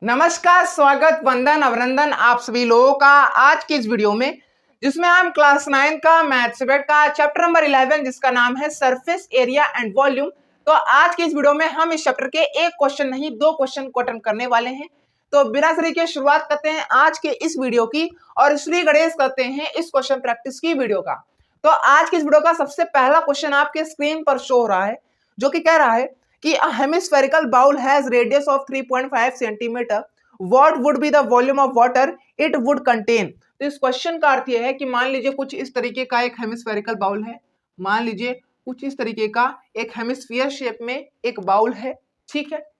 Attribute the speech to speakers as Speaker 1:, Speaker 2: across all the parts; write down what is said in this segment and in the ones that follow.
Speaker 1: नमस्कार, स्वागत, वंदन, अभिनंदन आप सभी लोगों का आज की इस वीडियो में, जिसमें हम क्लास 9 का मैथ सब्जेक्ट का चैप्टर नंबर 11 जिसका नाम है सरफेस एरिया एंड वॉल्यूम। तो आज की इस वीडियो में हम इस चैप्टर के एक क्वेश्चन नहीं 2 क्वेश्चन को अटेम्प्ट करने वाले हैं। तो बिना देरी के शुरुआत करते हैं आज के इस वीडियो की और श्री गणेश करते हैं इस क्वेश्चन प्रैक्टिस की वीडियो का। तो आज की इस वीडियो का सबसे पहला क्वेश्चन आपके स्क्रीन पर शो हो रहा है, जो कि कह रहा है कि a hemispherical bowl has radius of 3.5 centimeter. What would be the volume of water it would contain? तो इस क्वेश्चन का अर्थ यह है कि मान लीजिए कुछ इस तरीके का एक हेमिस्फेरिकल बाउल है, मान लीजिए कुछ इस तरीके का एक हेमिस्फीयर शेप में एक बाउल है, ठीक है,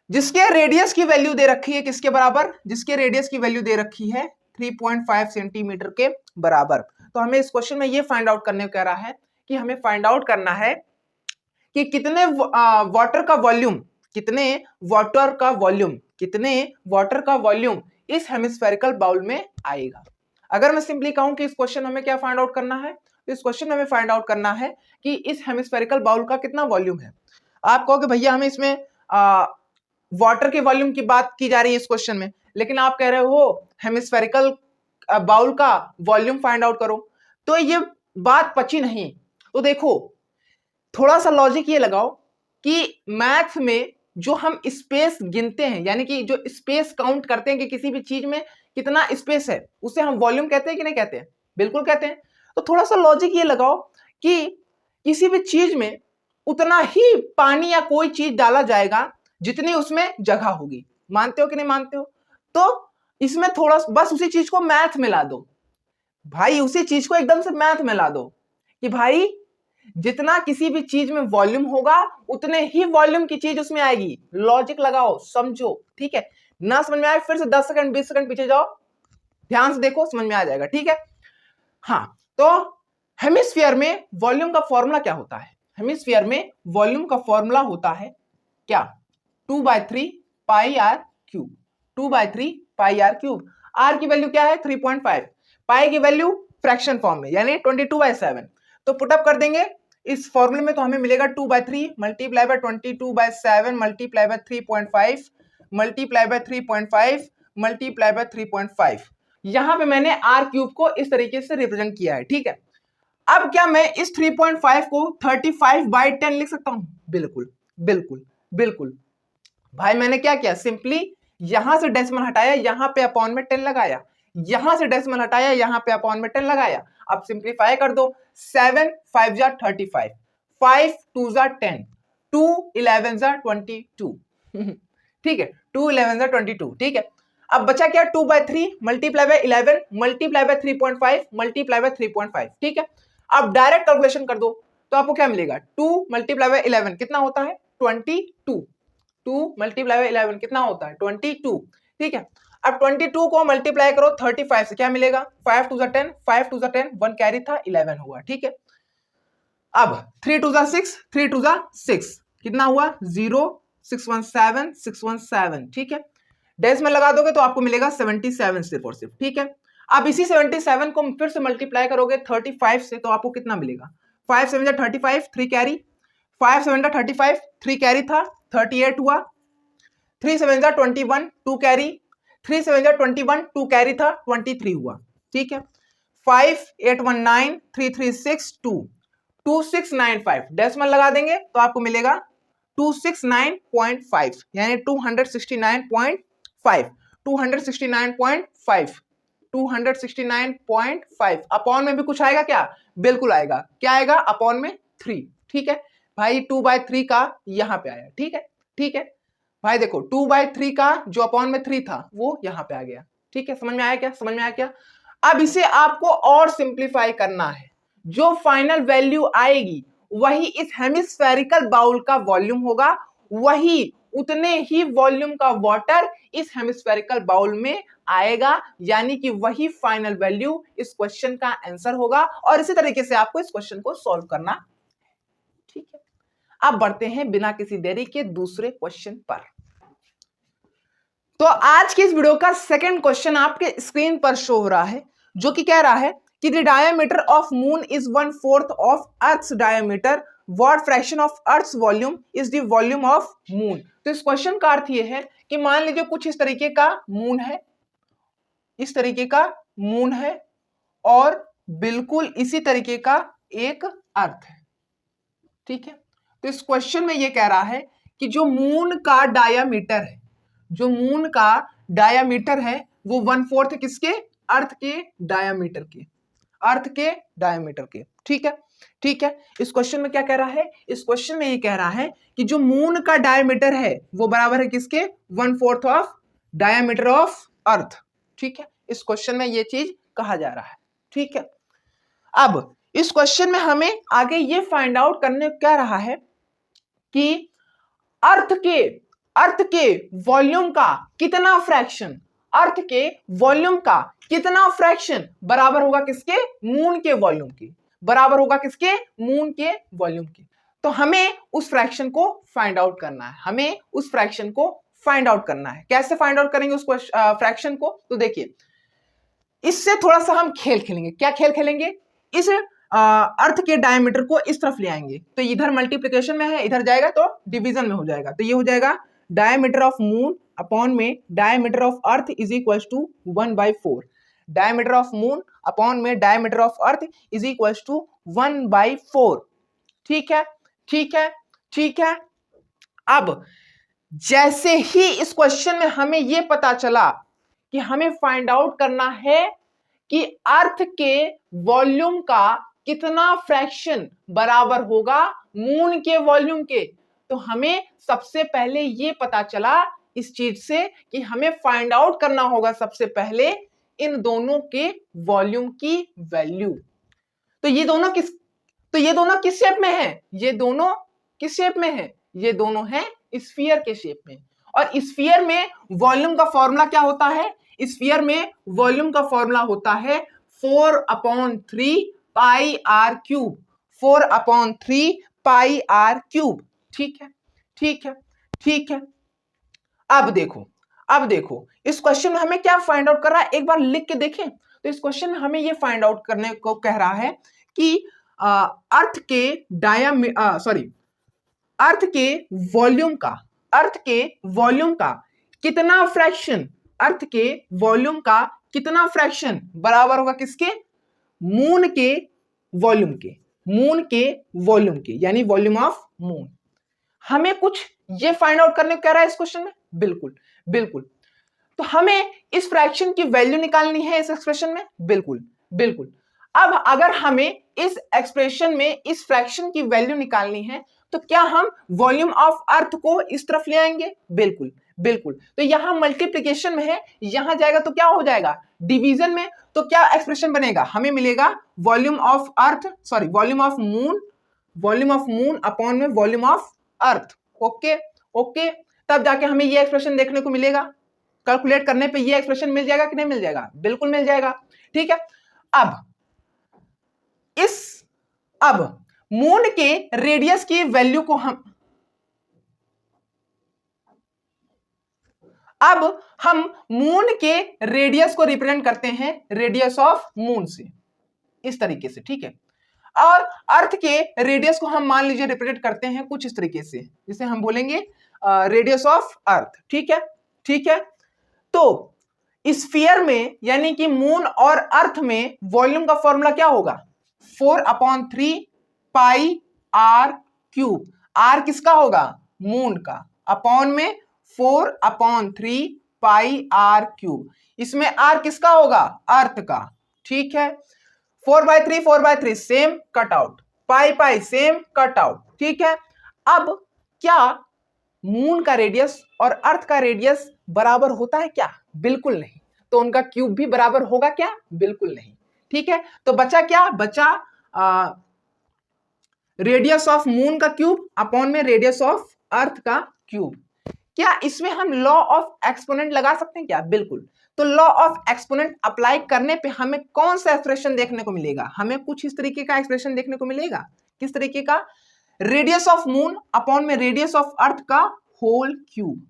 Speaker 1: जिसके रेडियस की वैल्यू दे रखी है किसके बराबर, जिसके रेडियस की वैल्यू दे रखी है 3.5 सेंटीमीटर के बराबर। तो हमें इस क्वेश्चन में ये फाइंड आउट करने को कह रहा है कि हमें फाइंड आउट करना है कि कितने वाटर का वॉल्यूम इस हेमिस्फेरिकल बाउल में आएगा। अगर मैं सिंपली कहूं कि इस क्वेश्चन हमें क्या फाइंड आउट करना है, तो इस क्वेश्चन में हमें फाइंड आउट करना है कि इस हेमिस्फेरिकल बाउल का कितना वॉल्यूम है। आप कहोगे भैया हमें इसमें वाटर के वॉल्यूम की बात की जा रही है इस क्वेश्चन में, लेकिन आप कह रहे हो हेमिस्फेरिकल बाउल का वॉल्यूम फाइंड आउट करो, तो ये बात पची नहीं। तो देखो थोड़ा सा लॉजिक ये लगाओ कि मैथ में जो हम स्पेस गिनते हैं, यानी कि जो स्पेस काउंट करते हैं कि किसी भी चीज में कितना स्पेस है, उसे हम वॉल्यूम कहते हैं कि नहीं कहते हैं? बिल्कुल कहते हैं। तो थोड़ा सा लॉजिक ये लगाओ कि किसी भी चीज में उतना ही पानी या कोई चीज डाला जाएगा जितनी उसमें जगह होगी। मानते हो कि नहीं मानते हो? तो इसमें थोड़ा बस उसी चीज को मैथ में ला दो भाई, उसी चीज को एकदम से मैथ में ला दो कि भाई जितना किसी भी चीज में वॉल्यूम होगा उतने ही वॉल्यूम की चीज उसमें आएगी। लॉजिक लगाओ, समझो, ठीक है। ना समझ में आए फिर से 10 सेकंड 20 सेकंड पीछे जाओ, ध्यान से देखो, समझ में आ जाएगा, ठीक है। हाँ, तो हेमिस्फीयर में वॉल्यूम का फॉर्मूला क्या होता है? हेमिस्फीयर में वॉल्यूम का फॉर्मूला होता है क्या? 2/3 pi r cube. 2/3 pi r cube. R की वैल्यू क्या है? 3.5। पाई की वैल्यू फ्रैक्शन फॉर्म में यानी 22/7। तो पुटअप कर देंगे इस फॉर्मूले में, तो हमें मिलेगा 2/3 multiply by 22/7 multiply by 3.5 multiply by 3.5 multiply by 3.5। यहां पे मैंने आर क्यूब को इस तरीके से रिप्रेजेंट किया है, ठीक है। अब क्या मैं इस 3.5 को 35/10 लिख सकता हूं? बिल्कुल बिल्कुल बिल्कुल भाई, मैंने क्या किया, सिंपली यहां से डेसिमल हटाया, यहां पे अपॉन में 10 लगाया, यहां से डेसिमल हटाया, यहां पे अपॉन में 10 लगाया। अब सिंप्लीफाई कर दो, 7 5 जा 35, 5 2 जा 10, 2 11 जा 22 ठीक है, 2 11 जा 22, ठीक है। अब बचा क्या? 2/3 multiply by 11 multiply by 3.5 multiply by 3.5, ठीक है। अब डायरेक्ट कैलकुलेशन कर दो तो आपको क्या मिलेगा? 2 मल्टीप्लाई बाय 11 कितना होता है? 22। 2 मल्टीप्लाई बाय 11 कितना होता है? 22, ठीक है। अब 22 को मल्टीप्लाई करो 35 से, क्या मिलेगा? 5 2 10, 5 2 10, 1 कैरी था, 11 हुआ, ठीक है। अब 3 2 6, 3 2 6 कितना हुआ? 0 617 617, ठीक है। डेस में लगा दोगे तो आपको मिलेगा 77 सिर्फ और सिर्फ, ठीक है। अब इसी 77 को फिर से मल्टीप्लाई करोगे 35 से, तो आपको कितना मिलेगा? 5 7 जा 35, 3 कैरी, 5 7 जा 35, 3 कैरी था, 38 हुआ। 3 7 जा 21, 2 कैरी, 3 7 जा 21, 2 कैरी था, 23 हुआ, ठीक है। 5 8 1 9, 3 3 6 2, 2695 डेसिमल लगा देंगे तो आपको मिलेगा 269.5 यानी 269.5 269.5 269.5। अपॉन में भी कुछ आएगा क्या? बिल्कुल आएगा। क्या आएगा? अपॉन में 3, ठीक है भाई। 2/3 का यहां पे आया, ठीक है, ठीक है भाई। देखो 2/3 का जो अपॉन में 3 था वो यहां पे आ गया, ठीक है। समझ में आया क्या? समझ में आया क्या? अब इसे आपको और सिंप्लीफाई करना है, जो फाइनल वैल्यू आएगी वही इस हेमिस्फेरिकल बाउल का वॉल्यूम होगा, वही उतने ही वॉल्यूम का वाटर इस हेमिस्फेरिकल बाउल में आएगा, यानी कि वही फाइनल वैल्यू इस क्वेश्चन का आंसर होगा। और इसी तरीके से आपको इस क्वेश्चन को सॉल्व करना, ठीक है। अब बढ़ते हैं बिना किसी देरी के दूसरे क्वेश्चन पर। तो आज की इस वीडियो का सेकंड क्वेश्चन आपके स्क्रीन पर शो हो रहा है, जो कि कह रहा है कि the diameter of moon is 1/4 of earth's diameter what fraction of earth's volume is the volume of moon. तो इस क्वेश्चन का अर्थ ये है कि मान लीजिए कुछ इस तरीके का मून है, इस तरीके का मून है और बिल्कुल इसी तरीके का एक अर्थ है, ठीक है। तो इस क्वेश्चन में ये कह रहा है कि जो मून का डायामीटर है, जो मून का डायामीटर है वो 1/4 किसके, अर्थ के डायामीटर के, अर्थ के डायामीटर के, ठीक है। ठीक है, इस क्वेश्चन में क्या कह रहा है, इस क्वेश्चन में ये कह रहा है कि जो मून का डायामीटर है वो बराबर है किसके, 1/4 ऑफ डायामीटर ऑफ अर्थ, ठीक है। इस क्वेश्चन में ये चीज कहा जा रहा है, ठीक है। अब इस क्वेश्चन में हमें आगे ये फाइंड आउट करने क्या रहा है कि अर्थ के वॉल्यूम का कितना फ्रैक्शन, अर्थ के वॉल्यूम का कितना फ्रैक्शन बराबर होगा किसके, मून के वॉल्यूम के, बराबर होगा किसके, मून के वॉल्यूम के। तो हमें उस फ्रैक्शन को फाइंड आउट करना है, हमें उस फ्रैक्शन को फाइंड आउट करना है। कैसे फाइंड आउट करेंगे उस फ्रैक्शन को, तो देखिए इससे थोड़ा सा हम खेल खेलेंगे। क्या खेल खेलेंगे, इस अर्थ के डायमीटर को इस तरफ ले आएंगे, तो इधर मल्टीप्लिकेशन में है, इधर जाएगा तो डिवीजन में हो जाएगा। तो ये हो जाएगा डायमीटर ऑफ मून अपॉन में diameter of earth is equals to 1/4। Diameter of moon upon में diameter of earth is equals to 1/4, ठीक है, ठीक है, ठीक है। अब जैसे ही इस क्वेश्चन में हमें यह पता चला कि हमें फाइंड आउट करना है कि अर्थ के वॉल्यूम का कितना फ्रैक्शन बराबर होगा मून के वॉल्यूम के, तो हमें सबसे पहले ये पता चला इस चीज से कि हमें फाइंड आउट करना होगा सबसे पहले इन दोनों के वॉल्यूम की वैल्यू। तो ये दोनों किस शेप में है, ये दोनों किस शेप में है, ये दोनों हैं स्फीयर के शेप में। और स्फीयर में वॉल्यूम का फॉर्मूला क्या होता है, स्फीयर में वॉल्यूम का फॉर्मूला होता है 4/3 pi r cube, 4/3 pi r cube, ठीक है, ठीक है, ठीक है। अब देखो इस क्वेश्चन में हमें क्या फाइंड आउट कर रहा है, एक बार लिख के देखें। तो इस क्वेश्चन में हमें ये फाइंड आउट करने को कह रहा है कि अर्थ के वॉल्यूम का कितना फ्रैक्शन, अर्थ के वॉल्यूम का कितना फ्रैक्शन बराबर होगा किसके, मून के वॉल्यूम के, मून के वॉल्यूम के, यानी वॉल्यूम ऑफ मून। हमें कुछ ये फाइंड आउट करने को कह रहा है इस क्वेश्चन में, बिल्कुल बिल्कुल। तो हमें इस फ्रैक्शन की वैल्यू निकालनी है इस एक्सप्रेशन में, बिल्कुल बिल्कुल। अब अगर हमें इस एक्सप्रेशन में इस फ्रैक्शन की वैल्यू निकालनी है तो क्या हम वॉल्यूम ऑफ अर्थ को इस तरफ ले आएंगे, बिल्कुल बिल्कुल। तो यहां मल्टीप्लिकेशन में है, यहां जाएगा तो क्या हो जाएगा, डिवीजन में। तो क्या एक्सप्रेशन बनेगा, हमें मिलेगा volume of earth, sorry volume of moon upon में volume of earth, okay okay. तब जाके हमें ये एक्सप्रेशन देखने को मिलेगा, कैलकुलेट करने पे ये एक्सप्रेशन मिल जाएगा कि नहीं मिल जाएगा, बिल्कुल मिल जाएगा, ठीक है। अब मून के रेडियस की वैल्यू को हम मून के रेडियस को रिप्रेजेंट करते हैं रेडियस ऑफ मून से, इस तरीके से, ठीक है। और अर्थ के रेडियस को हम मान लीजिए रिप्रेजेंट करते हैं कुछ इस तरीके से, जिसे हम बोलेंगे रेडियस ऑफ अर्थ, ठीक है, ठीक है। तो स्फीयर में यानी कि मून और अर्थ में वॉल्यूम का फॉर्मूला क्या होगा, 4/3 पाई आर क्यूब। आर किसका होगा, मून का, अपॉन में 4/3 पाई आर क्यूब। इसमें आर किसका होगा, अर्थ का, ठीक है। 4/3 सेम कट आउट, पाई सेम कट आउट, ठीक है। अब क्या मून का रेडियस और अर्थ का रेडियस बराबर होता है क्या, बिल्कुल नहीं। तो उनका क्यूब भी बराबर होगा क्या, बिल्कुल नहीं, ठीक है। तो बचा क्या, बचा रेडियस ऑफ मून का क्यूब अपॉन में रेडियस ऑफ अर्थ का क्यूब। क्या इसमें हम लॉ ऑफ एक्सपोनेंट लगा सकते हैं क्या, बिल्कुल। तो लॉ ऑफ एक्सपोनेंट अप्लाई करने पे हमें कौन सा एक्सप्रेशन देखने को मिलेगा, हमें कुछ इस तरीके का एक्सप्रेशन देखने को मिलेगा। किस तरीके का, रेडियस ऑफ मून अपॉन में रेडियस ऑफ अर्थ का होल क्यूब।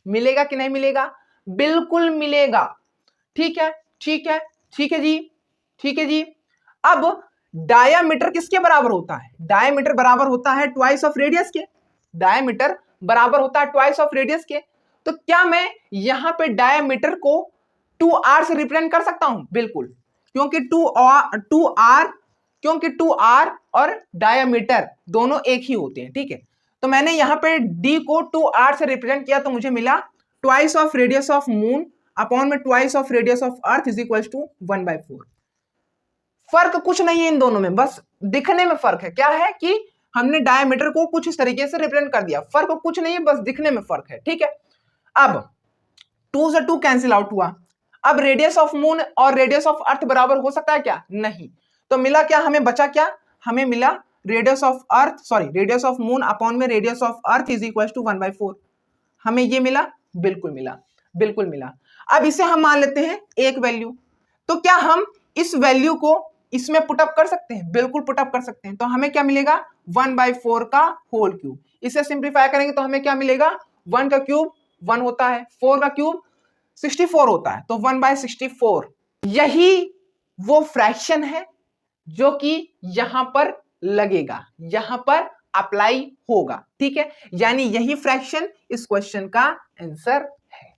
Speaker 1: मिलेगा कि नहीं मिलेगा, बिल्कुल मिलेगा, ठीक है, ठीक है, ठीक है जी, ठीक है जी। अब डायामीटर किसके बराबर होता है? डायामीटर बराबर होता है ट्वाइस ऑफ रेडियस के। डायामीटर बराबर होता है ट्वाइस ऑफ रेडियस के। तो क्या मैं यहां पे डायामीटर को 2r से रिप्रेजेंट कर सकता हूं? बिल्कुल, क्योंकि 2r और डायामीटर दोनों एक ही होते हैं, ठीक है। तो मैंने यहां पे d को 2r से रिप्रेजेंट किया तो मुझे मिला twice of radius of moon upon में twice of radius of earth is equal to 1/4। फर्क कुछ नहीं है इन दोनों में, बस दिखने में फर्क है। क्या है कि हमने डायमीटर को कुछ इस तरीके से रिप्रेजेंट कर दिया, फर्क कुछ नहीं है, बस दिखने में फर्क है, ठीक है। अब 2 से 2 कैंसिल आउट हुआ। अब रेडियस ऑफ मून और रेडियस ऑफ अर्थ बराबर हो सकता है क्या? नहीं। तो मिला क्या, हमें बचा क्या? हमें मिला radius of earth, sorry radius of moon upon में radius of earth is equal to 1/4। हमें ये मिला, बिल्कुल मिला, बिल्कुल मिला। अब इसे हम मान लेते हैं एक वैल्यू। तो क्या हम इस वैल्यू को इसमें पुटअप कर सकते हैं? बिल्कुल पुटअप कर सकते हैं। तो हमें क्या मिलेगा? 1/4 का होल क्यूब। इसे सिंप्लीफाई करेंगे तो हमें क्या मिलेगा? 1 का क्यूब 1 होता है, 4 का क्यूब 64 होता है, तो 1/64। यही वो फ्रैक्शन है जो कि यहां पर लगेगा, यहां पर अप्लाई होगा, ठीक है। यानी यही फ्रैक्शन इस क्वेश्चन का आंसर है।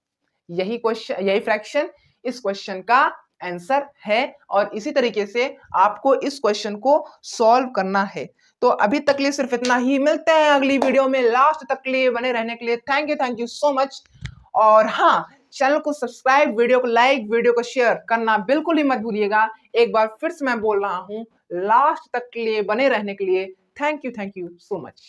Speaker 1: यही फ्रैक्शन इस क्वेश्चन का आंसर है और इसी तरीके से आपको इस क्वेश्चन को सॉल्व करना है। तो अभी तक के लिए सिर्फ इतना ही, मिलते हैं अगली वीडियो में। लास्ट तक के लिए बने रहने के लिए थैंक यू सो मच। और हाँ, चैनल को सब्सक्राइब, वीडियो को लाइक, वीडियो को शेयर करना बिल्कुल ही मत भूलिएगा। एक बार फिर से मैं बोल रहा हूं, लास्ट तक के लिए बने रहने के लिए थैंक यू सो मच।